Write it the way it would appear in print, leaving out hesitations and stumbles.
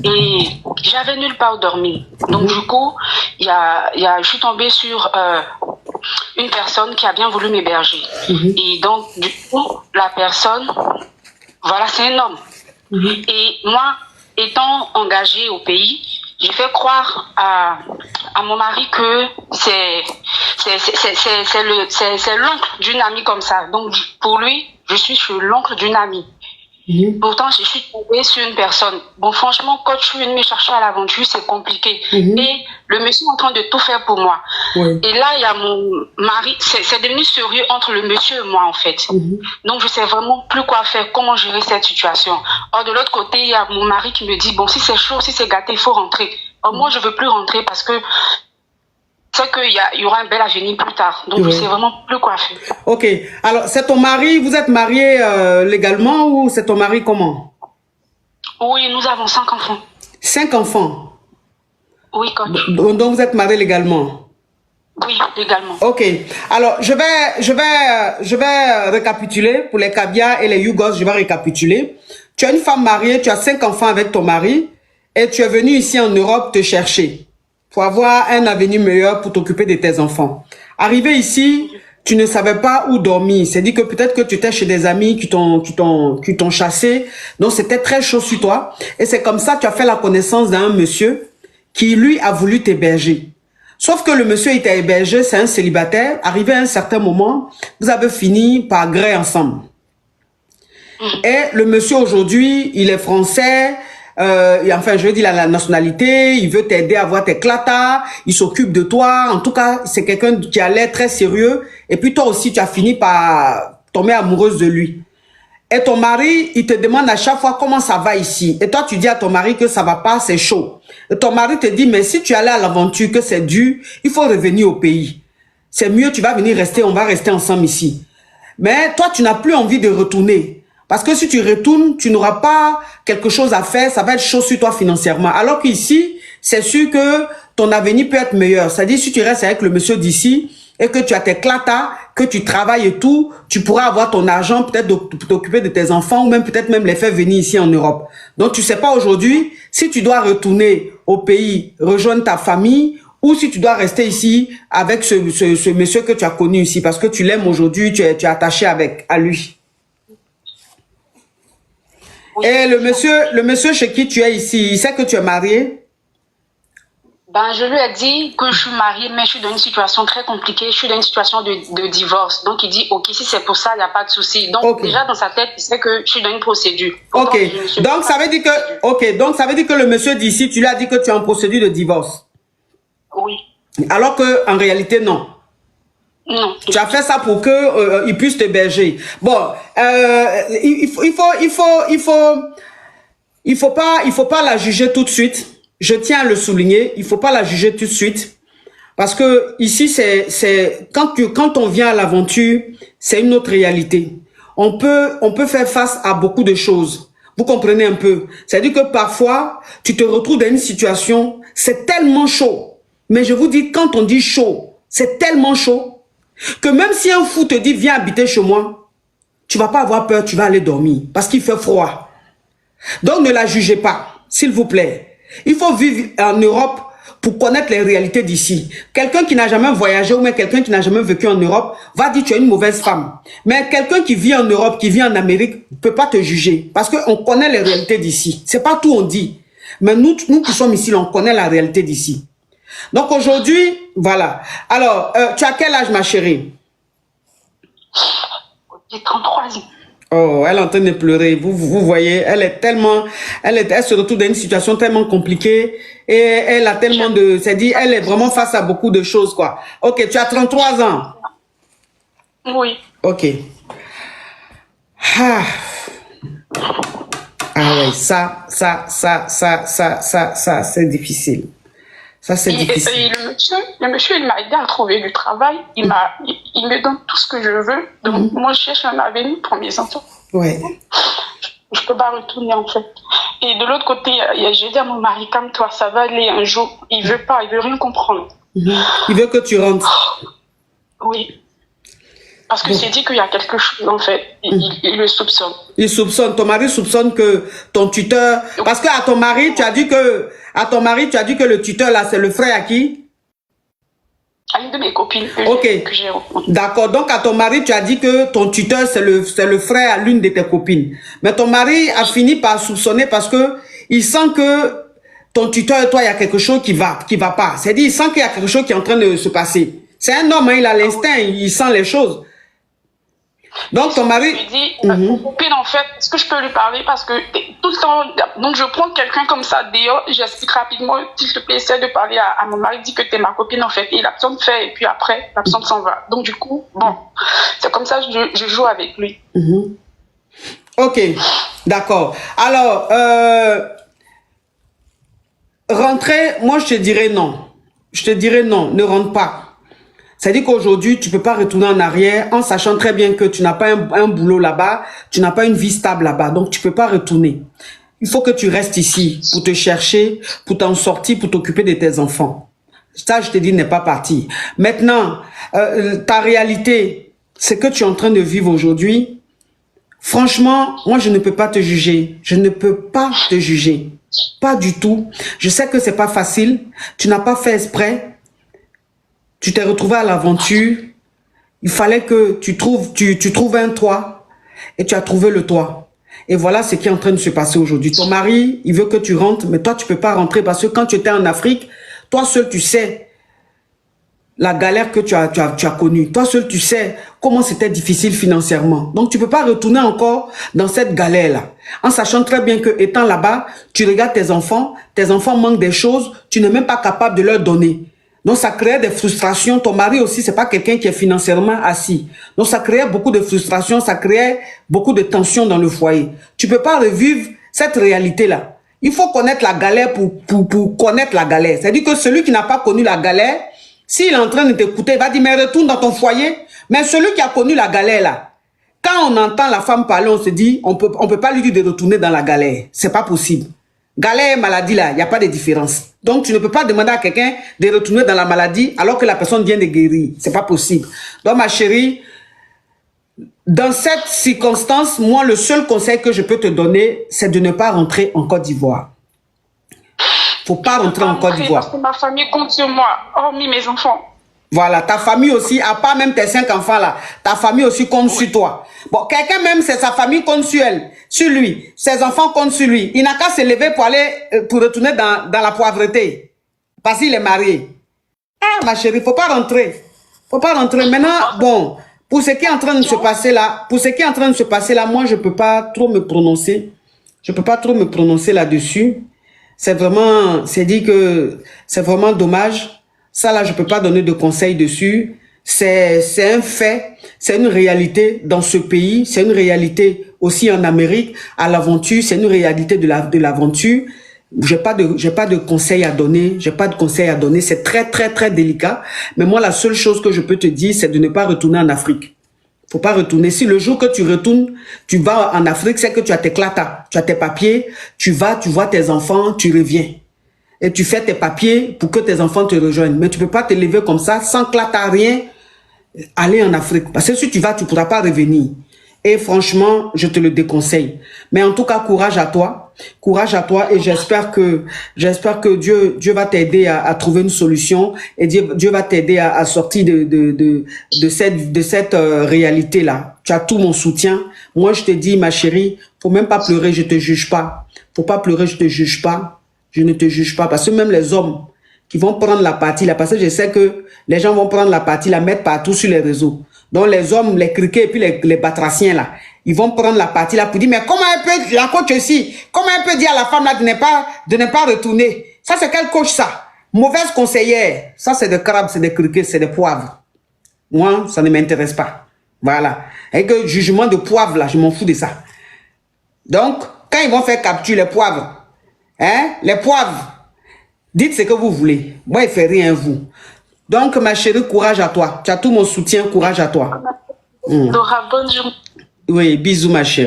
Et j'avais nulle part dormir. Donc du coup, je suis tombée sur une personne qui a bien voulu m'héberger. Et donc du coup, la personne, voilà, c'est un homme. Et moi, étant engagée au pays, j'ai fait croire à mon mari que c'est l'oncle d'une amie comme ça. Donc pour lui, je suis chez l'oncle d'une amie. Pourtant, je suis tombée sur une personne. Bon, franchement, quand je suis venue me chercher à l'aventure, c'est compliqué. Et le monsieur est en train de tout faire pour moi. Et là, il y a mon mari. C'est devenu sérieux entre le monsieur et moi, en fait. Donc, je sais vraiment plus quoi faire, comment gérer cette situation. Or, de l'autre côté, il y a mon mari qui me dit, bon, si c'est chaud, si c'est gâté, il faut rentrer. Or, moi, je veux plus rentrer parce que c'est qu'il y aura un bel avenir plus tard. Donc, je sais vraiment plus quoi faire. Ok. Alors, c'est ton mari, vous êtes mariés légalement ou c'est ton mari comment? Oui, nous avons 5 enfants. 5 enfants? Oui, coach. Donc, vous êtes mariés légalement? Oui, légalement. Ok. Alors, je vais récapituler pour les Kabia et les Yougos, je vais récapituler. Tu es une femme mariée, tu as 5 enfants avec ton mari et tu es venu ici en Europe te chercher pour avoir un avenir meilleur pour t'occuper de tes enfants. Arrivé ici, tu ne savais pas où dormir. C'est dit que peut-être que tu étais chez des amis qui t'ont chassé. Donc, c'était très chaud sur toi. Et c'est comme ça que tu as fait la connaissance d'un monsieur qui, lui, a voulu t'héberger. Sauf que le monsieur était hébergé, c'est un célibataire. Arrivé à un certain moment, vous avez fini par gré ensemble. Et le monsieur, aujourd'hui, il est français. Enfin, je veux dire la nationalité, il veut t'aider à avoir tes clatas, il s'occupe de toi. En tout cas, c'est quelqu'un qui a l'air très sérieux. Et puis toi aussi, tu as fini par tomber amoureuse de lui. Et ton mari, il te demande à chaque fois comment ça va ici. Et toi, tu dis à ton mari que ça va pas, c'est chaud. Et ton mari te dit, mais si tu allais à l'aventure, que c'est dur, il faut revenir au pays. C'est mieux, tu vas venir rester, on va rester ensemble ici. Mais toi, tu n'as plus envie de retourner. Parce que si tu retournes, tu n'auras pas quelque chose à faire, ça va être chaud sur toi financièrement. Alors qu'ici, c'est sûr que ton avenir peut être meilleur. C'est-à-dire, si tu restes avec le monsieur d'ici et que tu as tes clatas, que tu travailles et tout, tu pourras avoir ton argent, peut-être t'occuper de tes enfants ou même peut-être même les faire venir ici en Europe. Donc, tu sais pas aujourd'hui si tu dois retourner au pays, rejoindre ta famille ou si tu dois rester ici avec ce monsieur que tu as connu ici parce que tu l'aimes aujourd'hui, tu es attaché à lui. Et le monsieur chez qui tu es ici, il sait que tu es mariée? Ben, je lui ai dit que je suis mariée, mais je suis dans une situation très compliquée. Je suis dans une situation de divorce. Donc, il dit, OK, si c'est pour ça, il n'y a pas de souci. Donc, déjà, dans sa tête, il sait que je suis dans une procédure. OK. Donc, ça veut dire que le monsieur d'ici, tu lui as dit que tu es en procédure de divorce. Oui. Alors que en réalité, non. Non. Tu as fait ça pour que il puisse t'héberger. Bon, il faut pas la juger tout de suite. Je tiens à le souligner. Il faut pas la juger tout de suite parce que ici c'est quand on vient à l'aventure, c'est une autre réalité. On peut faire face à beaucoup de choses. Vous comprenez un peu? C'est-à-dire que parfois tu te retrouves dans une situation, c'est tellement chaud. Mais je vous dis, quand on dit chaud, c'est tellement chaud que même si un fou te dit viens habiter chez moi, tu vas pas avoir peur, tu vas aller dormir parce qu'il fait froid. Donc ne la jugez pas, s'il vous plaît. Il faut vivre en Europe pour connaître les réalités d'ici. Quelqu'un qui n'a jamais voyagé ou même quelqu'un qui n'a jamais vécu en Europe va dire tu es une mauvaise femme. Mais quelqu'un qui vit en Europe, qui vit en Amérique, ne peut pas te juger parce qu'on connaît les réalités d'ici. C'est pas tout on dit. Mais nous qui sommes ici, on connaît la réalité d'ici. Donc aujourd'hui, voilà. Alors, tu as quel âge, ma chérie? J'ai 33 ans. Oh, elle est en train de pleurer. Vous voyez, elle se retrouve dans une situation tellement compliquée et elle a tellement de, c'est-à-dire, elle est vraiment face à beaucoup de choses, quoi. Ok, tu as 33 ans. Oui. Ok. Ah ouais, ça, c'est difficile. Ça, c'est difficile. Et le monsieur, il m'a aidé à trouver du travail. Il me donne tout ce que je veux. Donc, moi, je cherche un avenir pour mes enfants. Ouais. Je peux pas retourner, en fait. Et de l'autre côté, j'ai dit à mon mari, calme-toi, ça va aller un jour. Il veut pas, il veut rien comprendre. Il veut que tu rentres. Oui. Parce que c'est dit qu'il y a quelque chose, en fait. Il le soupçonne. Il soupçonne. Ton mari soupçonne que ton tuteur... Parce que à ton mari, tu as dit que le tuteur, là, c'est le frère à qui? À une de mes copines que j'ai rencontrées. D'accord. Donc, à ton mari, tu as dit que ton tuteur, c'est le frère à l'une de tes copines. Mais ton mari a fini par soupçonner parce que il sent que ton tuteur et toi, il y a quelque chose qui va pas. C'est-à-dire, il sent qu'il y a quelque chose qui est en train de se passer. C'est un homme, hein, il a l'instinct, il sent les choses. Donc, ton mari... Je lui dis, mon copine, en fait, est-ce que je peux lui parler? Parce que tout le temps, donc je prends quelqu'un comme ça dehors, j'explique rapidement, s'il te plaît, essaie de parler à mon mari, dit que t'es ma copine, en fait. Et l'absente fait, et puis après, l'absente s'en va. Donc, du coup, bon, c'est comme ça que je joue avec lui. Ok, d'accord. Alors, rentrer, moi, je te dirais non. Je te dirais non, ne rentre pas. C'est-à-dire qu'aujourd'hui, tu peux pas retourner en arrière en sachant très bien que tu n'as pas un boulot là-bas, tu n'as pas une vie stable là-bas, donc tu peux pas retourner. Il faut que tu restes ici pour te chercher, pour t'en sortir, pour t'occuper de tes enfants. Ça, je te dis, n'est pas parti. Maintenant, ta réalité, c'est que tu es en train de vivre aujourd'hui. Franchement, moi, je ne peux pas te juger. Je ne peux pas te juger. Pas du tout. Je sais que c'est pas facile. Tu n'as pas fait exprès. Tu t'es retrouvé à l'aventure. Il fallait que tu trouves un toit. Et tu as trouvé le toit. Et voilà ce qui est en train de se passer aujourd'hui. Ton mari, il veut que tu rentres, mais toi, tu peux pas rentrer parce que quand tu étais en Afrique, toi seul, tu sais la galère que tu as connue. Toi seul, tu sais comment c'était difficile financièrement. Donc, tu peux pas retourner encore dans cette galère-là. En sachant très bien que, étant là-bas, tu regardes tes enfants manquent des choses, tu n'es même pas capable de leur donner. Donc, ça crée des frustrations. Ton mari aussi, c'est pas quelqu'un qui est financièrement assis. Donc, ça crée beaucoup de frustrations, ça crée beaucoup de tensions dans le foyer. Tu peux pas revivre cette réalité-là. Il faut connaître la galère pour connaître la galère. C'est-à-dire que celui qui n'a pas connu la galère, s'il est en train de t'écouter, il va dire, mais retourne dans ton foyer. Mais celui qui a connu la galère, là, quand on entend la femme parler, on se dit, on peut pas lui dire de retourner dans la galère. C'est pas possible. Galère et maladie, là, il n'y a pas de différence. Donc, tu ne peux pas demander à quelqu'un de retourner dans la maladie alors que la personne vient de guérir. C'est pas possible. Donc, ma chérie, dans cette circonstance, moi, le seul conseil que je peux te donner, c'est de ne pas rentrer en Côte d'Ivoire. Faut pas rentrer en Côte d'Ivoire. Parce que ma famille compte sur moi, hormis mes enfants. Voilà, ta famille aussi, à part même tes 5 enfants là, ta famille aussi compte sur toi. Bon, quelqu'un même, c'est sa famille compte sur elle, sur lui. Ses enfants comptent sur lui. Il n'a qu'à se lever pour aller, pour retourner dans la pauvreté. Parce qu'il est marié. Ah, ma chérie, faut pas rentrer. Faut pas rentrer. Maintenant, bon, pour ce qui est en train de se passer là, moi, je peux pas trop me prononcer. Je peux pas trop me prononcer là-dessus. C'est vraiment, c'est dit que c'est vraiment dommage. Ça, là, je peux pas donner de conseils dessus. C'est un fait, c'est une réalité dans ce pays, c'est une réalité aussi en Amérique, à l'aventure, c'est une réalité de l'aventure. J'ai pas de conseils à donner, c'est très, très, très délicat. Mais moi, la seule chose que je peux te dire, c'est de ne pas retourner en Afrique. Faut pas retourner. Si le jour que tu retournes, tu vas en Afrique, c'est que tu as tes clatas, tu as tes papiers, tu vas, tu vois tes enfants, tu reviens. Et tu fais tes papiers pour que tes enfants te rejoignent. Mais tu peux pas te lever comme ça, sans clata, rien, aller en Afrique. Parce que si tu vas, tu pourras pas revenir. Et franchement, je te le déconseille. Mais en tout cas, courage à toi. Courage à toi. Et j'espère que Dieu va t'aider à trouver une solution. Et Dieu va t'aider à sortir de cette réalité-là. Tu as tout mon soutien. Moi, je te dis, ma chérie, faut même pas pleurer, je te juge pas. Faut pas pleurer, je te juge pas. Je ne te juge pas. Parce que même les hommes qui vont prendre la partie là, parce que je sais que les gens vont prendre la partie, la mettre partout sur les réseaux. Donc les hommes, les criquets et puis les batraciens là, ils vont prendre la partie là pour dire, mais comment elle peut, la coach aussi, comment elle peut dire à la femme là de ne pas retourner? Ça c'est quel coach ça? Mauvaise conseillère. Ça c'est des crabes, c'est des criquets, c'est des poivres. Moi, ça ne m'intéresse pas. Voilà. Et que jugement de poivre là, je m'en fous de ça. Donc, quand ils vont faire capture les poivres, hein, les poivres, dites ce que vous voulez. Moi, il ne fait rien, vous. Donc, ma chérie, courage à toi. Tu as tout mon soutien, courage à toi. Dora, bonne journée. Oui, bisous, ma chérie.